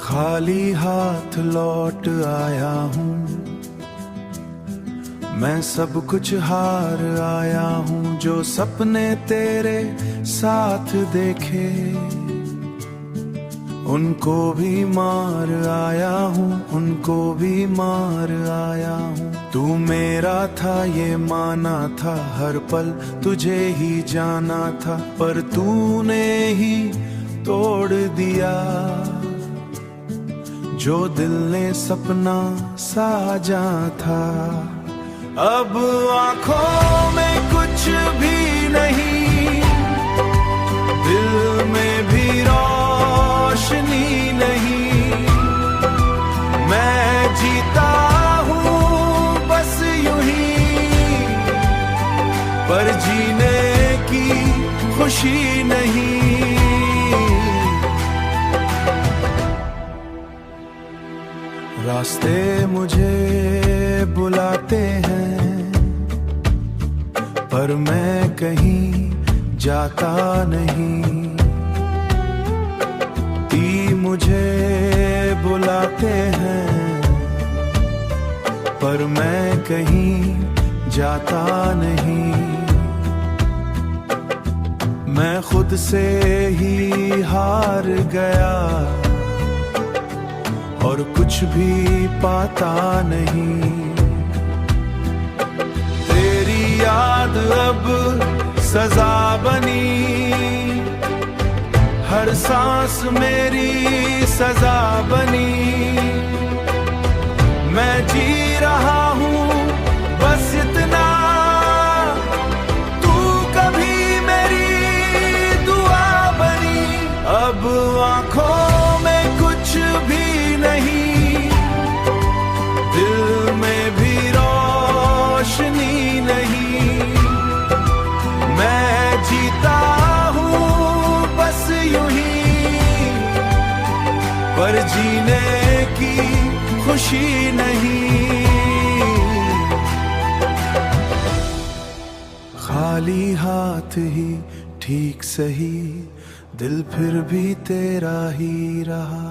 खाली हाथ लौट आया हूँ, मैं सब कुछ हार आया हूँ। जो सपने तेरे साथ देखे उनको भी मार आया हूँ, उनको भी मार आया हूँ। तू मेरा था ये माना था, हर पल तुझे ही जाना था, पर तूने ही तोड़ दिया जो दिल ने सपना साजा था। अब आँखों में कुछ भी नहीं, दिल में भी रोशनी नहीं। मैं जीता हूँ बस यूं ही, पर जीने की खुशी नहीं। रास्ते मुझे बुलाते हैं, पर मैं कहीं जाता नहीं। ती मुझे बुलाते हैं, पर मैं कहीं जाता नहीं। मैं खुद से ही हार गया और कुछ भी पाता नहीं। तेरी याद अब सजा बनी, हर सांस मेरी सजा बनी। मैं जी रहा हूँ बस इतना, तू कभी मेरी दुआ बनी। अब आँखों में कुछ भी नहीं, दिल में भी रोशनी नहीं। मैं जीता हूँ बस यूं ही, पर जीने की खुशी नहीं। खाली हाथ ही ठीक सही, दिल फिर भी तेरा ही रहा।